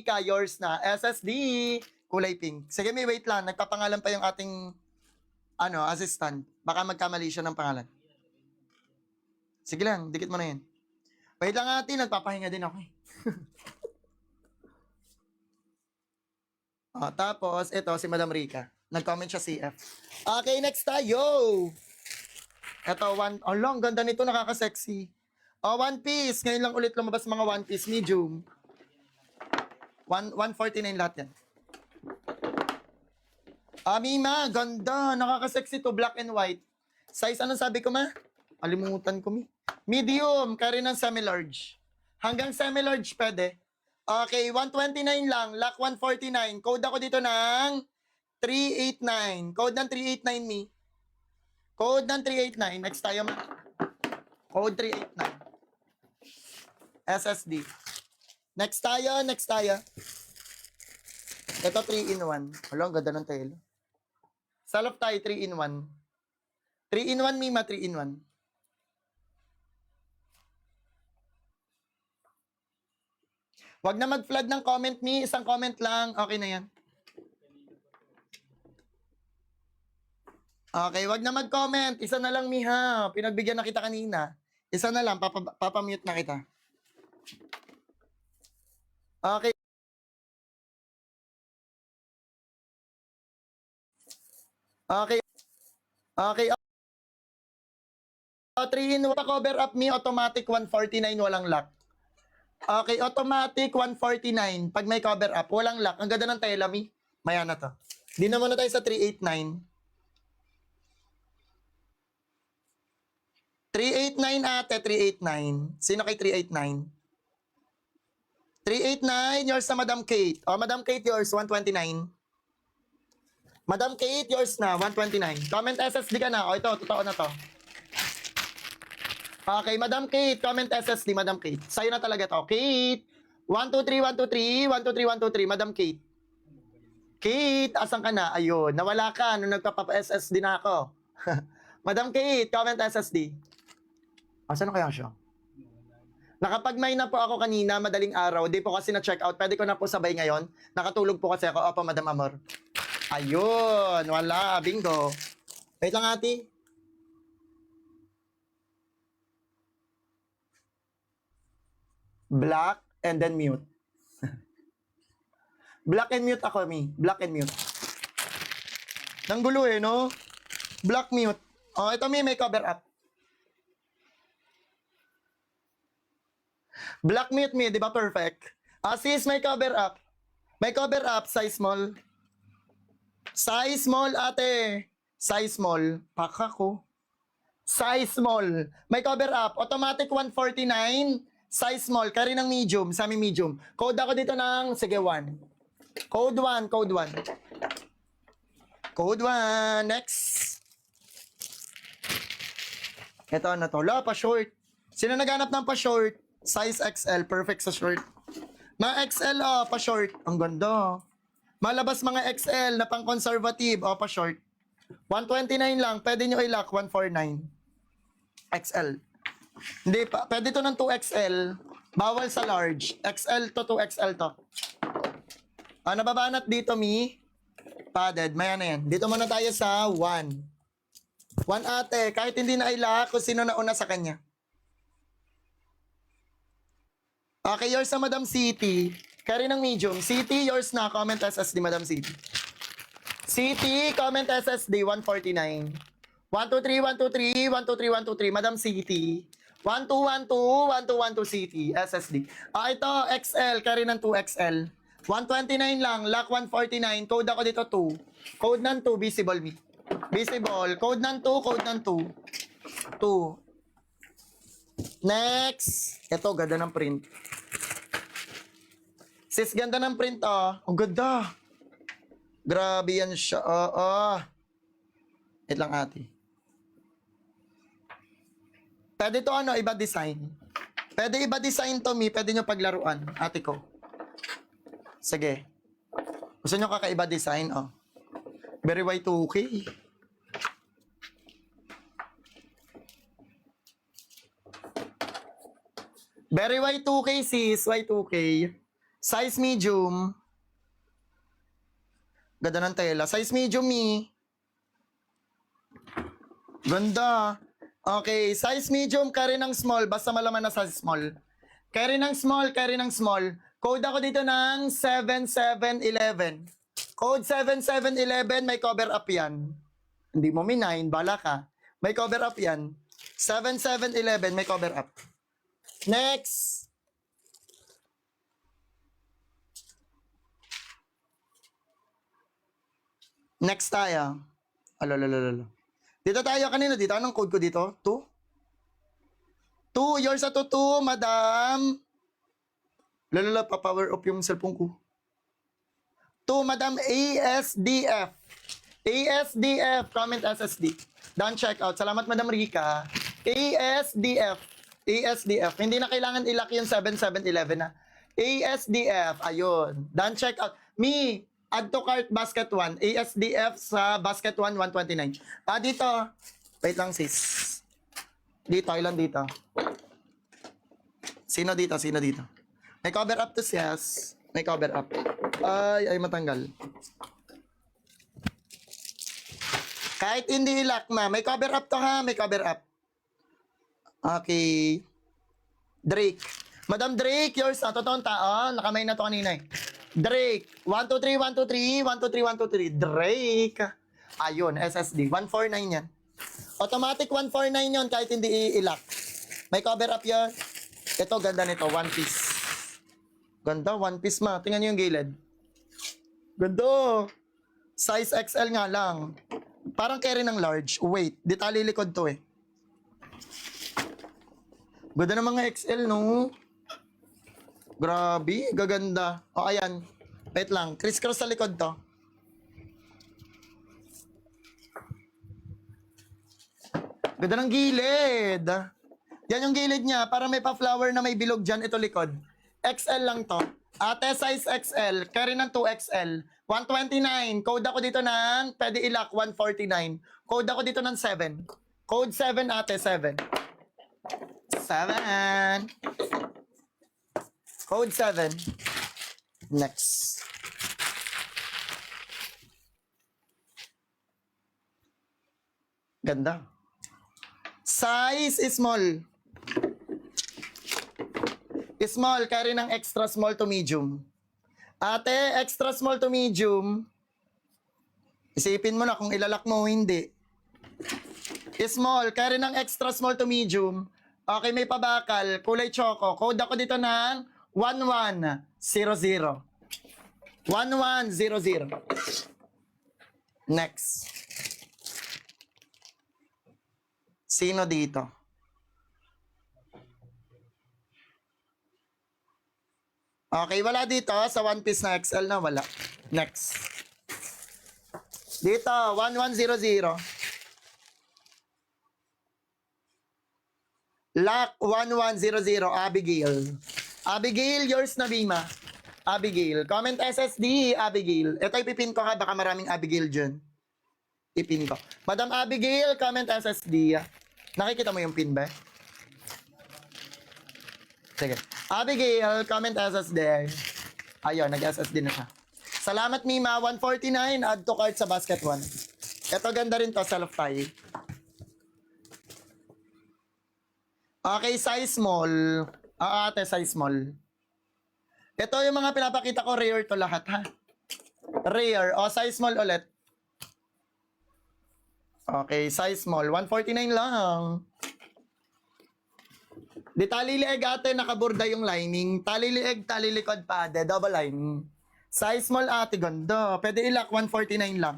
Rika, yours na. SSD, kulay pink. Sige, may wait lang. Nagpapangalan pa yung ating assistant. Baka magkamali siya ng pangalan. Sige lang, dikit mo na yan. Wait lang ate, nagpapahinga din ako eh. Tapos, ito si Madam Rika. Nag-comment siya CF. Okay, next tayo. Ito, ang ganda nito, nakaka-sexy. One Piece. Ngayon lang ulit lumabas mga One Piece, medium. 149 lahat yan. Mima, ganda. Nakaka-sexy to, black and white. Size, anong sabi ko ma? Alimutan ko mi. Medium, kaya rin ng semi-large. Hanggang semi-large pwede. Okay, 129 lang, lock 149. Code ako dito ng 389. Code ng 389 mi. Code ng 389. Next tayo ma. Code 389. SSD. Next tayo. Ito 3-in-1. Wala, ang ganda ng telo. Salop tayo 3-in-1. 3-in-1 mima, 3-in-1. Wag na mag-flood ng comment me. Isang comment lang. Okay na yan. Okay, wag na mag-comment. Isa na lang, Miha. Pinagbigyan na kita kanina. Isa na lang. Papamute na kita. Okay. Okay. 3-in-1 cover up me. Automatic 149. Walang lock. Okay, automatic 149. Pag may cover up, walang lock. Ang ganda ng tela, mi. Maya na to. Di naman na tayo sa 389. 389 ate, 389. Sino kay 389? 389, yours na Madam Kate. Madam Kate, yours, 129. Madam Kate, yours na, 129. Comment SSD ka na. Ito, totoo na to. Okay, Madam Kate, comment SSD, Madam Kate. Sa'yo na talaga to. Kate, 123, 123, 123, 123, Madam Kate. Kate, asan ka na? Ayun, nawala ka nung nagpapa-SSD na ako. Madam Kate, comment SSD. Asan na kaya siya? Nakapag-may na po ako kanina, madaling araw. Di po kasi na-check out. Pwede ko na po sabay ngayon. Nakatulog po kasi ako. Opo, Madam Amor. Ayun, wala. Bingo. Wait lang, ate. Black and then mute. Black and mute ako, mi. Black and mute. Nang gulo eh, no? Black mute. Ito mi, may cover up. Black mute mi, di ba perfect? Sis, may cover up. May cover up, size small. Size small, ate. Size small. Paka ko. Size small. May cover up. Automatic 149. Size small. Kari ng medium. Sa aming medium. Code ako dito ng, sige, 1. Code 1. Code 1. Code 1. Next. Ito na to. Pa short. Sino naghanap ng pa short? Size XL. Perfect sa short. Mga XL, pa short. Ang ganda. Malabas mga XL na pang conservative. Pa short. 129 lang. Pwede nyo i-lock. 149. XL. Hindi pa. Pwede to ng 2XL. Bawal sa large. XL to 2XL to. Nababanat dito, mi. Padded. Maya na yan. Dito muna tayo sa 1. 1 ate. Kahit hindi na i-lock kung sino na una sa kanya. Okay, yours na Madam City. Kari ng medium. City, yours na. Comment SSD, Madam City. City, comment SSD, 149. 123, 123, 123, 123, Madam City. 1212, 1212 City, SSD. Ito, XL, kari ng 2XL. 129 lang, lock 149. Code ako dito 2. Code ng 2, visible me. Visible. Code ng 2, code ng 2. 2. Next. Ito, ganda ng print. Sis, ganda ng print, Ang ganda. Grabe yan siya. Wait lang, ate. Pwede to iba design. Pwede iba design to, mi. Pwede nyo paglaruan, ate ko. Sige. Gusto nyo kakaiba design, Very Y2K. Very Y2K, sis. Y2K. Size medium. Ganda ng tela. Size medium, me. Ganda. Okay, size medium, carry ng small. Basta malaman na size small. Carry ng small, carry ng small. Code ako dito ng 7711. Code 7711, may cover up yan. Hindi mo minahin, bala ka. May cover up yan. 7711, may cover up. Next. Next tayo. Alalala. Dito tayo kanina. Dito. Anong code ko dito? 2? 2. Yours to 2, madam. Lalala, pa-power up yung cellphone ko. 2, madam ASDF. ASDF. Comment SSD. Done check out. Salamat, madam Rika. ASDF. ASDF. Hindi na kailangan ilak yung 7711 na. ASDF. Ayun. Done check out. Me. Add to cart basket 1. ASDF sa basket 1, 129. Dito. Wait lang, sis. Dito, ilan dito? Sino dito? Sino dito? May cover up to sis. May cover up. Ay, matanggal. Kahit hindi ilak, ma. May cover up to, ha? May cover up. Okay. Drake. Madam Drake, yours na. Totoong tao. Nakamay na to kanina eh. Drake. 1, 2, 3, 1, 2, 3. 1, 2, 3, 1, 2, 3. Drake. Ayun, SSD. 149 yan. Automatic 149 yon kahit hindi ilak. May cover up yan. Ito, ganda nito. One piece. Ganda, one piece, ma. Tingnan nyo yung gilid. Ganda. Size XL nga lang. Parang carry ng large. Wait, di tali likod to eh. Ganda ng mga XL, no? Grabe, gaganda. O, ayan. Wait lang. Criss-cross sa likod to. Ganda ng gilid. Yan yung gilid niya. Para may pa-flower na may bilog dyan. Ito likod. XL lang to. Ate, size XL. Carry ng 2XL. 129. Code ako dito ng, pwede ilak, 149. Code ako dito ng 7. Code 7, ate, 7. 7. Code 7. Next. Ganda. Size is small. Small, carry ng extra small to medium. Ate, extra small to medium. Isipin mo na kung ilalak mo o hindi. Small, carry ng extra small to medium. Okay, may pabakal. Kulay choco. Code ako dito ng 1100. 1100. Next. Sino dito? Okay, wala dito. Sa one piece na XL na wala. Next. Dito, 1100. Lock 1100, Abigail. Abigail, yours na, Bima. Abigail. Comment SSD, Abigail. Ito ipipin ko ha, baka maraming Abigail dyan. Ipin ko. Madam Abigail, comment SSD. Nakikita mo yung pin ba? Sige. Abigail, comment SSD. Ayun, nag-SSD na siya. Salamat, Mima. 149, add to cart sa basket 1. Ito ganda rin to, self-tie. Okay, size small. Ate, size small. Ito yung mga pinapakita ko, rare to lahat, ha? Rare. O, size small ulit. Okay, size small. 149 lang. Di tali lieg ate, nakaburda yung lining. Tali lieg, tali likod pa, de double lining. Size small ate, ganda. Pwede ilak, 149 lang.